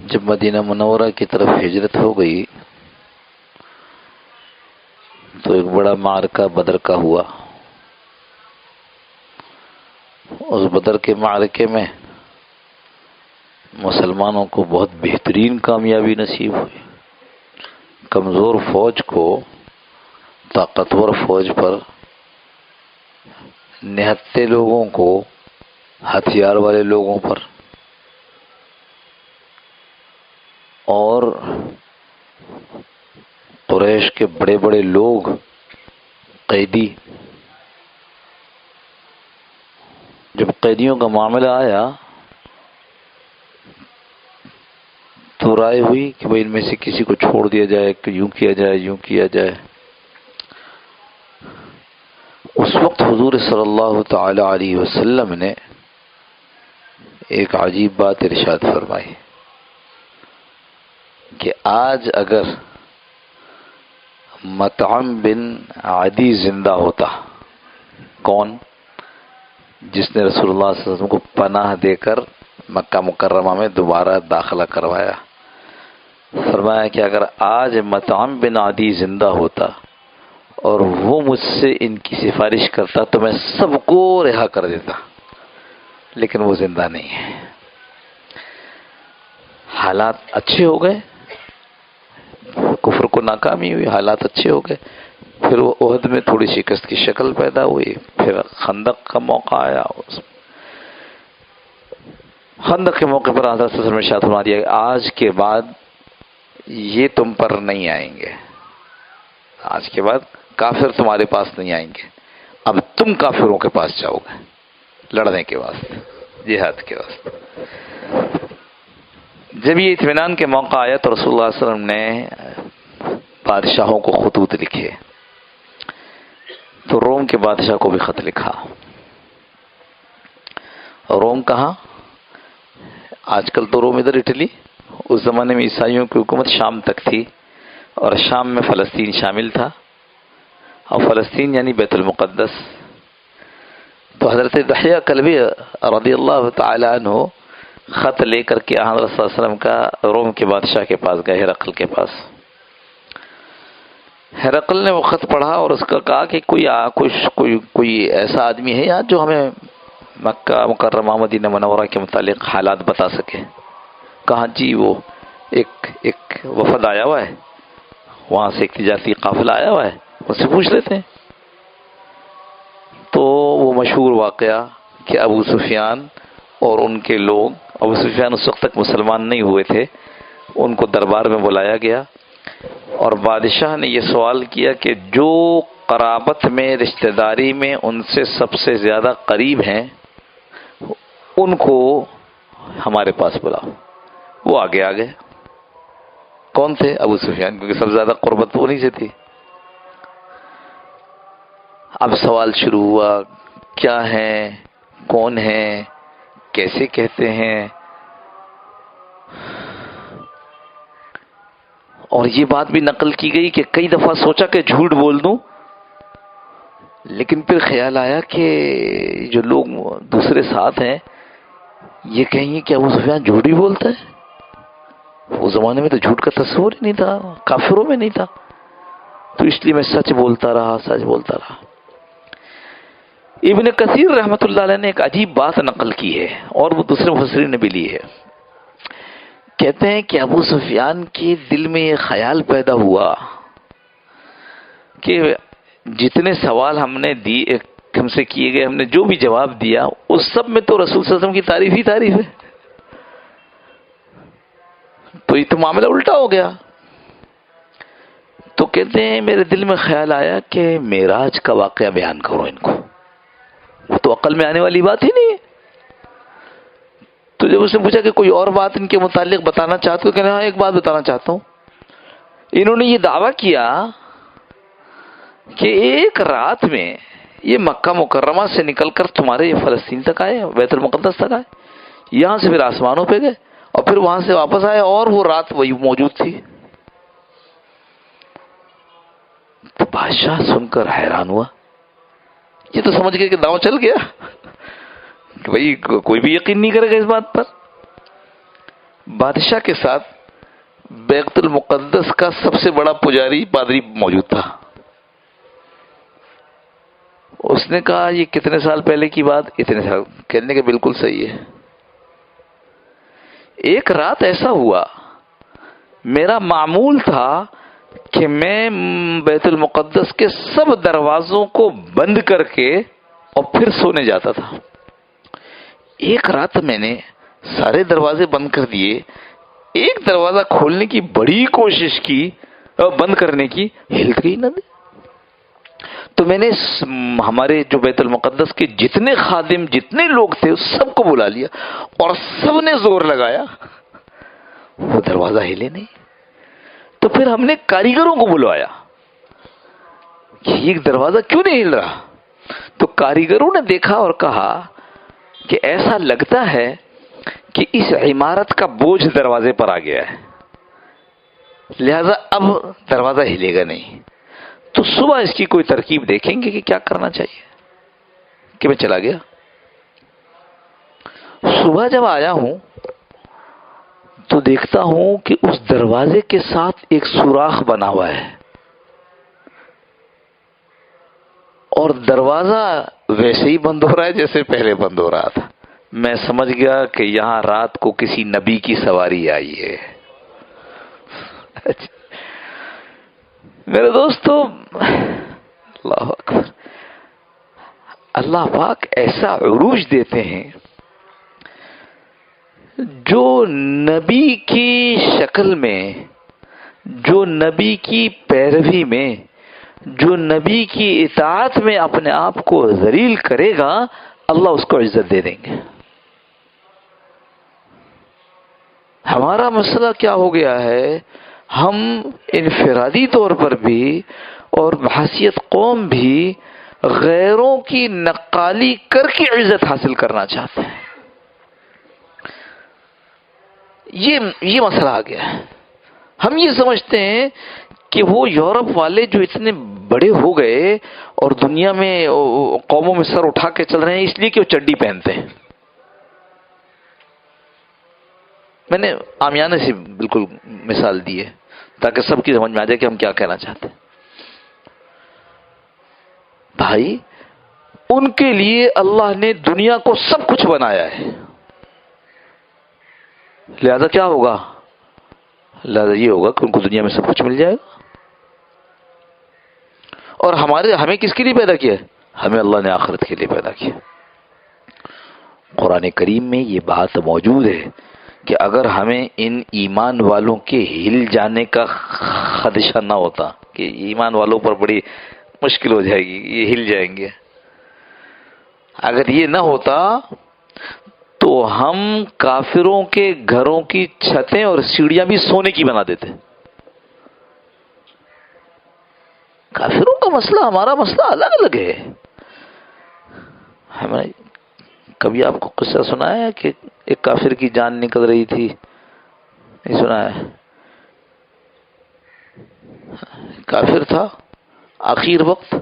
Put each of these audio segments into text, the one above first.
جب مدینہ منورہ کی طرف ہجرت ہو گئی تو ایک بڑا معرکہ بدر کا ہوا۔ اس بدر کے معرکے میں مسلمانوں کو بہت بہترین کامیابی نصیب ہوئی۔ کمزور فوج کو طاقتور فوج پر، نہتے لوگوں کو ہتھیار والے لوگوں پر، اور قریش کے بڑے بڑے لوگ قیدی، جب قیدیوں کا معاملہ آیا تو رائے ہوئی کہ بھئی ان میں سے کسی کو چھوڑ دیا جائے، کہ یوں کیا جائے یوں کیا جائے۔ اس وقت حضور صلی اللہ تعالی علیہ وسلم نے ایک عجیب بات ارشاد فرمائی کہ آج اگر مطعم بن عدی زندہ ہوتا، کون؟ جس نے رسول اللہ صلی اللہ علیہ وسلم کو پناہ دے کر مکہ مکرمہ میں دوبارہ داخلہ کروایا، فرمایا کہ اگر آج مطعم بن عدی زندہ ہوتا اور وہ مجھ سے ان کی سفارش کرتا تو میں سب کو رہا کر دیتا، لیکن وہ زندہ نہیں ہے۔ حالات اچھے ہو گئے، کفر کو ناکامی ہوئی، حالات اچھے ہو گئے، پھر وہ احد میں تھوڑی شکست کی شکل پیدا ہوئی، پھر خندق کا موقع آیا۔ خندق کے موقع پر حضرت صلی اللہ علیہ وسلم نے ارشاد فرما دیا کہ آج کے بعد یہ تم پر نہیں آئیں گے، آج کے بعد کافر تمہارے پاس نہیں آئیں گے، اب تم کافروں کے پاس جاؤ گے لڑنے کے واسطے، جہاد کے واسطے۔ جب یہ اطمینان کے موقع آیا تو رسول اللہ صلی اللہ علیہ وسلم نے بادشاہوں کو خطوط لکھے، تو روم کے بادشاہ کو بھی خط لکھا۔ روم کہاں؟ آج کل تو روم ادھر اٹلی، اس زمانے میں عیسائیوں کی حکومت شام تک تھی، اور شام میں فلسطین شامل تھا، اور فلسطین یعنی بیت المقدس۔ تو حضرت دحیہ کلبی رضی اللہ تعالی عنہ خط لے کر کے حضرت صلی اللہ علیہ وسلم کا روم کے بادشاہ کے پاس گئے، ہرقل کے پاس۔ ہرقل نے وہ خط پڑھا اور اس کا کہا کہ کوئی ایسا آدمی ہے یہاں جو ہمیں مکہ مکرمہ مدینہ منورہ کے متعلق حالات بتا سکے؟ کہاں جی، وہ ایک وفد آیا ہوا ہے، وہاں سے ایک تجارتی قافلہ آیا ہوا ہے، اس سے پوچھ لیتے ہیں۔ تو وہ مشہور واقعہ کہ ابو سفیان اور ان کے لوگ، ابو سفیان اس وقت تک مسلمان نہیں ہوئے تھے، ان کو دربار میں بلایا گیا اور بادشاہ نے یہ سوال کیا کہ جو قرابت میں، رشتہ داری میں ان سے سب سے زیادہ قریب ہیں ان کو ہمارے پاس بلاؤ۔ وہ آگے آگے کون تھے؟ ابو سفیان، کیونکہ سب سے زیادہ قربت انہی سے تھی۔ اب سوال شروع ہوا، کیا ہیں، کون ہیں، کیسے کہتے ہیں؟ اور یہ بات بھی نقل کی گئی کہ کئی دفعہ سوچا کہ جھوٹ بول دوں، لیکن پھر خیال آیا کہ جو لوگ دوسرے ساتھ ہیں یہ کہیں گے کہ ابو سفیان جھوٹ ہی بولتا ہے۔ اس زمانے میں تو جھوٹ کا تصور ہی نہیں تھا، کافروں میں نہیں تھا، تو اس لیے میں سچ بولتا رہا۔ ابن کثیر رحمۃ اللہ علیہ نے ایک عجیب بات نقل کی ہے، اور وہ دوسرے مفسرین نے بھی لی ہے۔ کہتے ہیں کہ ابو سفیان کے دل میں یہ خیال پیدا ہوا کہ جتنے سوال ہم سے کیے گئے، ہم نے جو بھی جواب دیا، اس سب میں تو رسول صلی اللہ علیہ وسلم کی تعریف ہی تعریف ہے، تو یہ تو معاملہ الٹا ہو گیا۔ تو کہتے ہیں میرے دل میں خیال آیا کہ معراج کا واقعہ بیان کرو ان کو، وہ تو عقل میں آنے والی بات ہی نہیں ہے۔ تو جب اس نے پوچھا کہ کوئی اور بات ان کے متعلق بتانا چاہتے ہو، کہ ہاں ایک بات بتانا چاہتا ہوں۔ انہوں نے یہ دعویٰ کیا کہ ایک رات میں یہ مکہ مکرمہ سے نکل کر تمہارے یہ فلسطین تک آئے، بیت المقدس تک آئے، یہاں سے پھر آسمانوں پہ گئے، اور پھر وہاں سے واپس آئے، اور وہ رات وہی موجود تھی۔ تو بادشاہ سن کر حیران ہوا، یہ تو سمجھ گئے کہ داؤں چل گیا، کہ بھئی کوئی بھی یقین نہیں کرے گا اس بات پر۔ بادشاہ کے ساتھ بیت المقدس کا سب سے بڑا پجاری پادری موجود تھا. اس نے کہا یہ کتنے سال پہلے کی بات؟ اتنے سال. کہنے کے بالکل صحیح ہے. ایک رات ایسا ہوا میرا معمول تھا کہ میں بیت المقدس کے سب دروازوں کو بند کر کے اور پھر سونے جاتا تھا. ایک رات میں نے سارے دروازے بند کر دیے، ایک دروازہ کھولنے کی بڑی کوشش کی اور بند کرنے کی، ہلت گئی نہ. تو میں نے ہمارے جو بیت المقدس کے جتنے خادم جتنے لوگ تھے سب کو بلا لیا اور سب نے زور لگایا، وہ دروازہ ہلے نہیں. تو پھر ہم نے کاریگروں کو بلوایا کہ یہ دروازہ کیوں نہیں ہل رہا. تو کاریگروں نے دیکھا اور کہا کہ ایسا لگتا ہے کہ اس عمارت کا بوجھ دروازے پر آ گیا ہے، لہذا اب دروازہ ہلے گا نہیں. تو صبح اس کی کوئی ترکیب دیکھیں گے کہ کیا کرنا چاہیے. کہ میں چلا گیا. صبح جب آیا ہوں تو دیکھتا ہوں کہ اس دروازے کے ساتھ ایک سوراخ بنا ہوا ہے اور دروازہ ویسے ہی بند ہو رہا ہے جیسے پہلے بند ہو رہا تھا. میں سمجھ گیا کہ یہاں رات کو کسی نبی کی سواری آئی ہے. میرے دوستو، اللہ اکبر، اللہ پاک ایسا عروج دیتے ہیں جو نبی کی شکل میں، جو نبی کی پیروی میں، جو نبی کی اطاعت میں اپنے آپ کو ذلیل کرے گا، اللہ اس کو عزت دے دیں گے. ہمارا مسئلہ کیا ہو گیا ہے؟ ہم انفرادی طور پر بھی اور بحیثیت قوم بھی غیروں کی نقالی کر کے عزت حاصل کرنا چاہتے ہیں. یہ مسئلہ آ گیا ہے. ہم یہ سمجھتے ہیں کہ وہ یورپ والے جو اتنے بڑے ہو گئے اور دنیا میں قوموں میں سر اٹھا کے چل رہے ہیں اس لیے کہ وہ چڈی پہنتے ہیں. میں نے عامیانہ سے بالکل مثال دی ہے تاکہ سب کی سمجھ میں آ جائے کہ ہم کیا کہنا چاہتے ہیں. بھائی، ان کے لیے اللہ نے دنیا کو سب کچھ بنایا ہے، لہذا کیا ہوگا؟ لہذا یہ ہوگا کہ ان کو دنیا میں سب کچھ مل جائے گا. اور ہمیں کس کے لیے پیدا کیا؟ ہمیں اللہ نے آخرت کے لیے پیدا کیا. قرآن کریم میں یہ بات موجود ہے کہ اگر ہمیں ان ایمان والوں کے ہل جانے کا خدشہ نہ ہوتا کہ ایمان والوں پر بڑی مشکل ہو جائے گی، یہ ہل جائیں گے، اگر یہ نہ ہوتا تو ہم کافروں کے گھروں کی چھتیں اور سیڑھیاں بھی سونے کی بنا دیتے. کافروں کا مسئلہ ہمارا مسئلہ الگ الگ ہے. ہمیں کبھی آپ کو قصہ سنایا کہ ایک کافر کی جان نکل رہی تھی؟ نہیں سنایا؟ کافر تھا، آخر وقت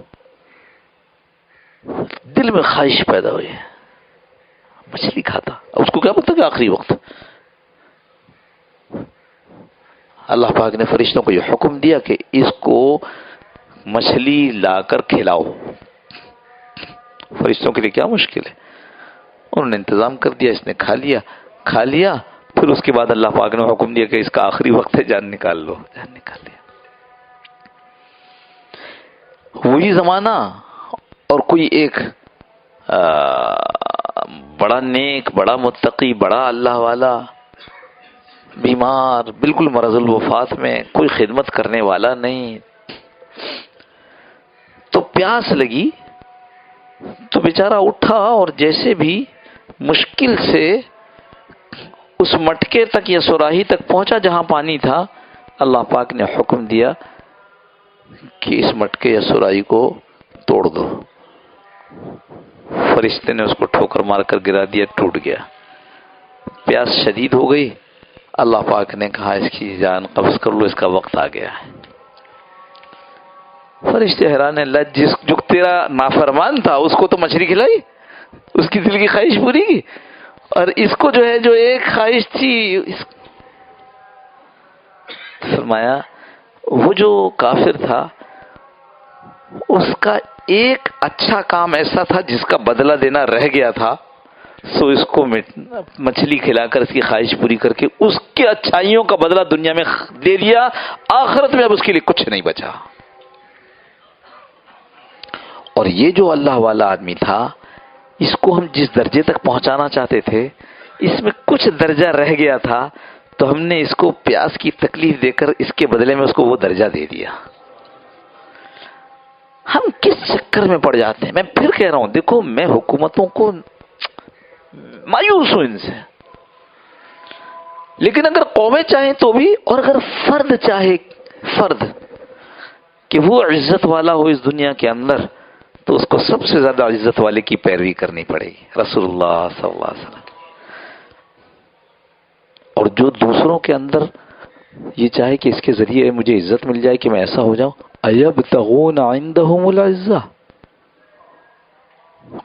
دل میں خواہش پیدا ہوئی، مچھلی کھاتا. اس کو کیا پتا کہ آخری وقت؟ اللہ پاک نے فرشتوں کو یہ حکم دیا کہ اس کو مچھلی لا کر کھلاؤ. فرشتوں کے لیے کیا مشکل ہے، انہوں نے انتظام کر دیا، اس نے کھا لیا. پھر اس کے بعد اللہ پاک نے حکم دیا کہ اس کا آخری وقت ہے، جان نکال لو. جان نکال لیا. وہی زمانہ اور کوئی ایک بڑا نیک، بڑا متقی، بڑا اللہ والا بیمار، بالکل مرض الوفات میں، کوئی خدمت کرنے والا نہیں. تو پیاس لگی تو بیچارہ اٹھا اور جیسے بھی مشکل سے اس مٹکے تک یا سراہی تک پہنچا جہاں پانی تھا. اللہ پاک نے حکم دیا کہ اس مٹکے یا سراہی کو توڑ دو. فرشتے نے اس کو ٹھوکر مار کر گرا دیا، ٹوٹ گیا. پیاس شدید ہو گئی. اللہ پاک نے کہا اس کی جان قبض کر لو، اس کا وقت آ گیا ہے. فرشتے حیران ہیں، جو تیرا نافرمان تھا اس کو تو مچھلی کھلائی، اس کی دل کی خواہش پوری کی، اور اس کو جو ہے جو ایک خواہش تھی فرمایا وہ جو کافر تھا اس کا ایک اچھا کام ایسا تھا جس کا بدلہ دینا رہ گیا تھا، سو اس کو مچھلی کھلا کر اس کی خواہش پوری کر کے اس کے اچھائیوں کا بدلہ دنیا میں دے دیا، آخرت میں اب اس کے لیے کچھ نہیں بچا۔ اور یہ جو اللہ والا آدمی تھا، اس کو ہم جس درجے تک پہنچانا چاہتے تھے اس میں کچھ درجہ رہ گیا تھا، تو ہم نے اس کو پیاس کی تکلیف دے کر اس کے بدلے میں اس کو وہ درجہ دے دیا۔ ہم کس چکر میں پڑ جاتے ہیں؟ میں پھر کہہ رہا ہوں، دیکھو میں حکومتوں کو مایوس ہوں ان سے، لیکن اگر قومیں چاہیں تو بھی، اور اگر فرد چاہے کہ وہ عزت والا ہو اس دنیا کے اندر، تو اس کو سب سے زیادہ عزت والے کی پیروی کرنی پڑے گی، رسول اللہ صلی اللہ علیہ وسلم۔ اور جو دوسروں کے اندر یہ چاہے کہ اس کے ذریعے مجھے عزت مل جائے کہ میں ایسا ہو جاؤں، ایبتغون عندہم العزہ،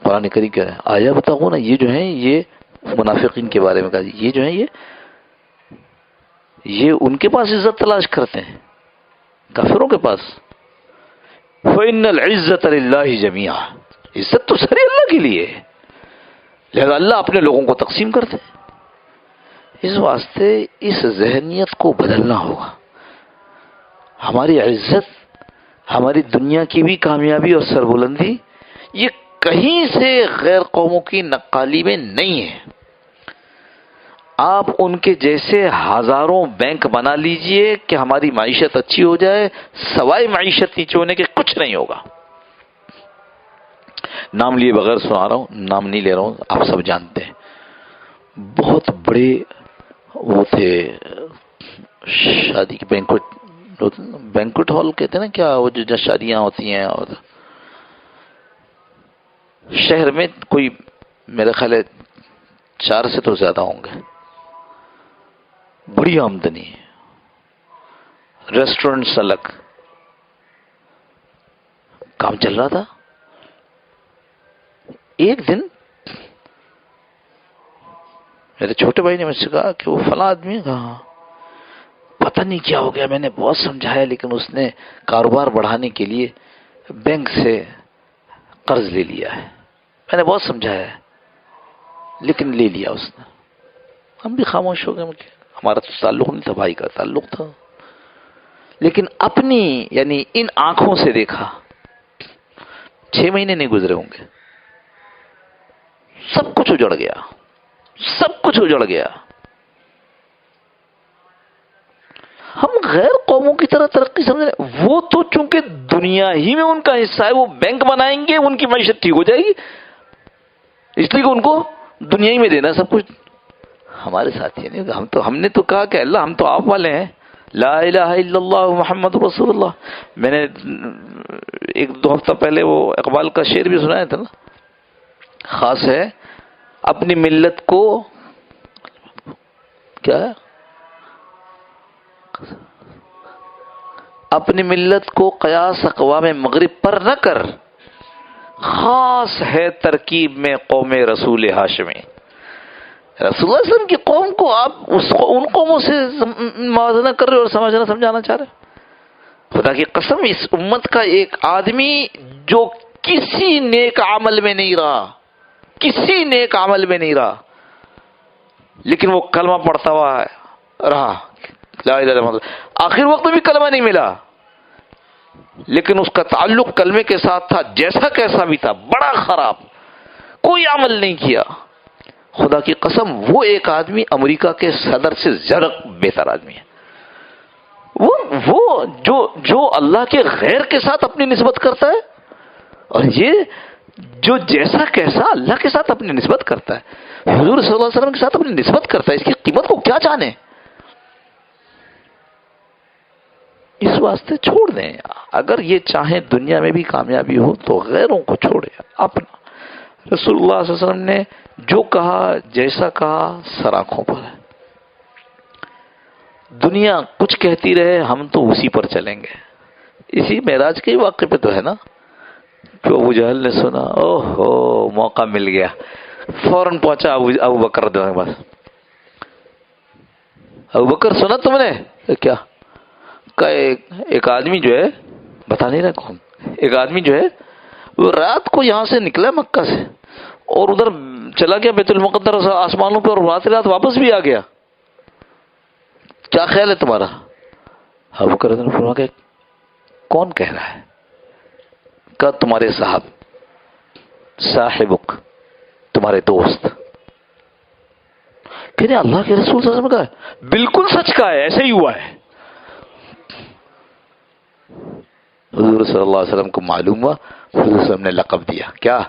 قرآن کریم کہہ رہا ہے ایبتغون، یہ جو ہیں یہ منافقین کے بارے میں کہا، یہ جو ہیں یہ ان کے پاس عزت تلاش کرتے ہیں، کافروں کے پاس۔ فإن العزت للہ جمیعا، عزت تو ساری اللہ کے لیے ہے، لہذا اللہ اپنے لوگوں کو تقسیم کرتے ہیں۔ اس واسطے اس ذہنیت کو بدلنا ہوگا۔ ہماری عزت، ہماری دنیا کی بھی کامیابی اور سربلندی یہ کہیں سے غیر قوموں کی نقالی میں نہیں ہے۔ آپ ان کے جیسے ہزاروں بینک بنا لیجئے کہ ہماری معیشت اچھی ہو جائے، سوائے معیشت نیچے ہونے کے کچھ نہیں ہوگا۔ نام لیے بغیر سنا رہا ہوں، نام نہیں لے رہا ہوں، آپ سب جانتے ہیں، بہت بڑے وہ تھے شادی کے بینکوٹ ہال کہتے ہیں نا، کیا وہ جو شادیاں ہوتی ہیں، اور شہر میں کوئی میرے خیال ہے 4 سے تو زیادہ ہوں گے، بڑی آمدنی ہے، ریسٹورنٹ الگ، کام چل رہا تھا۔ ایک دن میرے چھوٹے بھائی نے مجھ سے کہا کہ وہ فلاں آدمی ہے، کہا پتہ نہیں کیا ہو گیا، میں نے بہت سمجھایا لیکن اس نے کاروبار بڑھانے کے لیے بینک سے قرض لے لیا ہے، میں نے بہت سمجھایا ہے لیکن لے لیا اس نے۔ ہم بھی خاموش ہو گئے، ہمارا تو تعلق نہیں تھا، بھائی کا تعلق تھا، لیکن اپنی یعنی ان آنکھوں سے دیکھا، 6 مہینے نہیں گزرے ہوں گے، سب کچھ اجڑ گیا، سب کچھ اجڑ گیا۔ ہم غیر قوموں کی طرح ترقی سمجھ رہے ہیں، وہ تو چونکہ دنیا ہی میں ان کا حصہ ہے، وہ بینک بنائیں گے، ان کی معیشت ٹھیک ہو جائے گی، اس لیے کہ ان کو دنیا ہی میں دینا سب کچھ۔ ہمارے ساتھ یہ نہیں، ہم نے تو کہا کہ اللہ ہم تو آپ والے ہیں، لا الہ الا اللہ محمد رسول اللہ۔ میں نے 1-2 ہفتہ پہلے وہ اقبال کا شعر بھی سنایا تھا نا، خاص ہے اپنی ملت کو، کیا ہے، اپنی ملت کو قیاس اقوام مغرب پر نہ کر، خاص ہے ترکیب میں قوم رسول ہاشمی۔ رسول اللہ صلی اللہ علیہ وسلم کی قوم کو آپ ان قوموں سے موازنہ کر رہے اور سمجھنا سمجھانا چاہ رہے۔ خدا کی قسم، اس امت کا ایک آدمی جو کسی نیک عمل میں نہیں رہا، کسی نیک عمل میں نہیں رہا، لیکن وہ کلمہ پڑھتا ہوا رہا، لا الہ الا اللہ، آخر وقت میں بھی کلمہ نہیں ملا، لیکن اس کا تعلق کلمے کے ساتھ تھا، جیسا کیسا بھی تھا، بڑا خراب، کوئی عمل نہیں کیا۔ خدا کی قسم وہ ایک آدمی امریکہ کے صدر سے زیادہ بہتر آدمی ہے۔ وہ جو اللہ کے غیر کے ساتھ اپنی نسبت کرتا ہے، اور یہ جو جیسا کیسا اللہ کے ساتھ اپنی نسبت کرتا ہے، حضور صلی اللہ علیہ وسلم کے ساتھ اپنی نسبت کرتا ہے، اس کی قیمت کو کیا جانے۔ اس واسطے چھوڑ دیں، اگر یہ چاہیں دنیا میں بھی کامیابی ہو تو غیروں کو چھوڑے، اپنا۔ رسول اللہ صلی اللہ علیہ وسلم نے جو کہا، جیسا کہا، سر آنکھوں پر ہے۔ دنیا کچھ کہتی رہے، ہم تو اسی پر چلیں گے۔ اسی معراج کے واقعے پہ تو ہے نا، جو ابو جہل نے سنا، اوہو موقع مل گیا، فوراً پہنچا ابو بکر کے پاس۔ ابو بکر سنا تم نے؟ کیا کا ایک آدمی جو ہے، بتا نہیں رہا کون، ایک آدمی جو ہے وہ رات کو یہاں سے نکلا مکہ سے اور ادھر چلا گیا بیت المقدس آسمانوں پہ، اور رات واپس بھی آ گیا. کیا خیال ہے تمہارا؟ ابو بکر نے فرمایا کہ کون کہہ رہا ہے؟ کہ تمہارے صاحبک، تمہارے دوست. کہ اللہ کے رسول صلی اللہ علیہ وسلم کا بالکل سچ کا ہے، ایسے ہی ہوا ہے. حضور صلی اللہ علیہ وسلم کو معلوم ہوا، حضور صلی اللہ علیہ وسلم نے لقب دیا کیا؟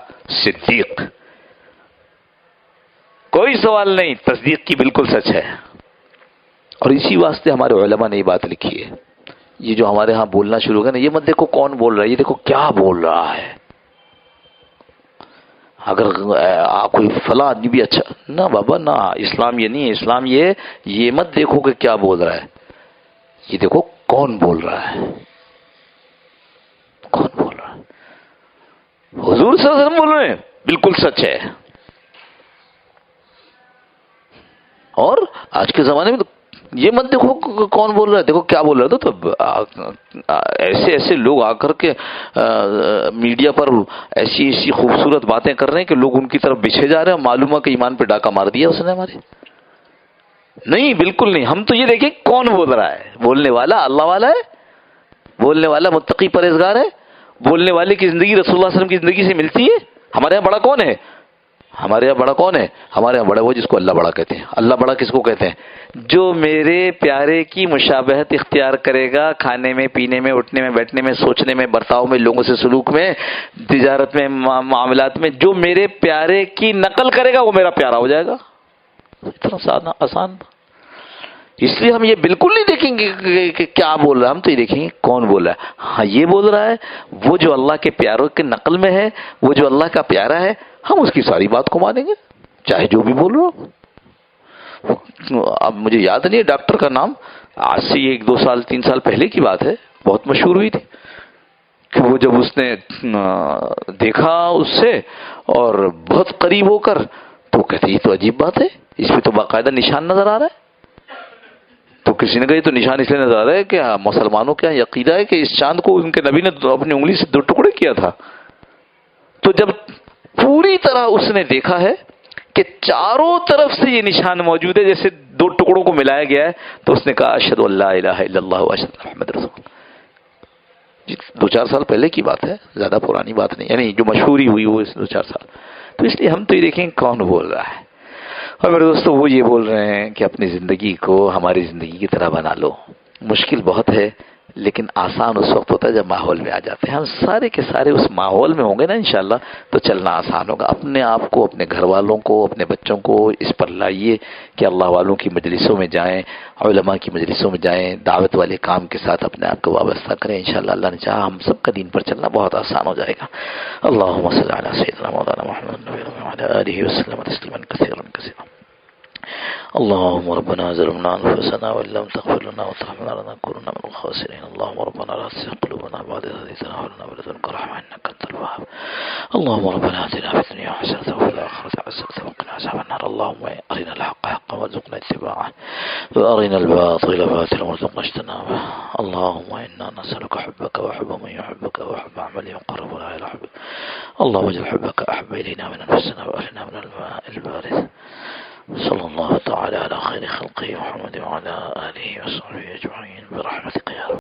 صدیق. کوئی سوال نہیں، تصدیق کی بالکل سچ ہے. اور اسی واسطے ہمارے علماء نے یہ بات لکھی ہے. یہ جو ہمارے ہاں بولنا شروع ہو گیا نا، یہ مت دیکھو کون بول رہا ہے، یہ دیکھو کیا بول رہا ہے. اگر کوئی فلاں آدمی بھی اچھا نہ بابا نہ، اسلام یہ نہیں ہے. اسلام یہ مت دیکھو کہ کیا بول رہا ہے، یہ دیکھو کون بول رہا ہے. کون بول رہا ہے؟ حضور صلی اللہ علیہ وسلم بول رہے ہیں، بالکل سچ ہے. اور آج کے زمانے میں تو یہ مت دیکھو کون بول رہا ہے، دیکھو کیا بول رہا ہے. تو ایسے لوگ آ کر کے میڈیا پر ایسی خوبصورت باتیں کر رہے ہیں کہ لوگ ان کی طرف بچھے جا رہے ہیں. معلوم ہے کہ ایمان پہ ڈاکہ مار دیا اس نے ہمارے. نہیں، بالکل نہیں. ہم تو یہ دیکھیں کون بول رہا ہے. بولنے والا اللہ والا ہے، بولنے والا متقی پرہیزگار ہے، بولنے والے کی زندگی رسول اللہ صلی اللہ علیہ وسلم کی زندگی سے ملتی ہے. ہمارے یہاں بڑا کون ہے؟ ہمارے یہاں بڑا کون ہے؟ ہمارے یہاں بڑا وہ جس کو اللہ بڑا کہتے ہیں. اللہ بڑا کس کو کہتے ہیں؟ جو میرے پیارے کی مشابہت اختیار کرے گا، کھانے میں، پینے میں، اٹھنے میں، بیٹھنے میں، سوچنے میں، برتاؤ میں، لوگوں سے سلوک میں، تجارت میں، معاملات میں، جو میرے پیارے کی نقل کرے گا وہ میرا پیارا ہو جائے گا. اتنا آسان. اس لیے ہم یہ بالکل نہیں دیکھیں گے کہ کیا بول رہا ہے، ہم تو یہ دیکھیں گے کون بول رہا ہے. ہاں یہ بول رہا ہے، وہ جو اللہ کے پیاروں کے نقل میں ہے، وہ جو اللہ کا پیارا ہے، ہم اس کی ساری بات کو مانیں گے چاہے جو بھی بول رہا ہو. اب مجھے یاد نہیں ہے ڈاکٹر کا نام، آج سے 1 2 سال 3 سال پہلے کی بات ہے، بہت مشہور ہوئی تھی کہ وہ جب اس نے دیکھا اس سے اور بہت قریب ہو کر، تو کہتے یہ تو عجیب بات ہے، اس پہ تو باقاعدہ نشان نظر آ رہا ہے. تو کسی نے کہا یہ تو نشان اس لیے نظر آ رہا ہے کہ مسلمانوں کے یہاں عقیدہ ہے کہ اس چاند کو ان کے نبی نے اپنی انگلی سے 2 ٹکڑے کیا تھا. تو جب پوری طرح اس نے دیکھا ہے کہ چاروں طرف سے یہ نشان موجود ہے جیسے 2 ٹکڑوں کو ملایا گیا ہے، تو اس نے کہا اشہد ان لا الہ الا اللہ واشہد ان محمد رسول اللہ. 2 4 سال پہلے کی بات ہے، زیادہ پرانی بات نہیں، یعنی جو مشہوری ہوئی وہ 2 4 سال. تو اس لیے ہم تو یہ دیکھیں کون بول رہا ہے. اور میرے دوستو وہ یہ بول رہے ہیں کہ اپنی زندگی کو ہماری زندگی کی طرح بنا لو. مشکل بہت ہے لیکن آسان اس وقت ہوتا ہے جب ماحول میں آ جاتے ہیں. ہم سارے کے سارے اس ماحول میں ہوں گے نا انشاءاللہ تو چلنا آسان ہوگا. اپنے آپ کو، اپنے گھر والوں کو، اپنے بچوں کو اس پر لائیے کہ اللہ والوں کی مجلسوں میں جائیں، علماء کی مجلسوں میں جائیں، دعوت والے کام کے ساتھ اپنے آپ کو وابستہ کریں. انشاءاللہ اللہ نے چاہا ہم سب کا دین پر چلنا بہت آسان ہو جائے گا. اللہم صلی علی سیدنا مولانا محمد وعلی آلہ وسلم تسلیما کثیرا کثیرا. اللهم ربنا ظلمنا انفسنا وان لم تغفر لنا وترحمنا لنكونن من الخاسرين. اللهم ربنا لا تزغ قلوبنا بعد إذ هديتنا وهب لنا من لدنك رحمة انك انت الوهاب. اللهم ربنا آتنا في الدنيا حسنة وفي الآخرة حسنة وقنا عذاب النار. اللهم أرنا الحق حقا وارزقنا اتباعه وأرنا الباطل باطلا وارزقنا اجتنابه. اللهم إنا نسألك حبك وحب من يحبك وحب عمل يقربنا إلى حبك. اللهم اجعل حبك أحب إلينا من أنفسنا وأهلنا من الماء البارد. صلى الله تعالى على خير خلقه محمد وعلى آله وصحبه أجمعين برحمتك يا رب.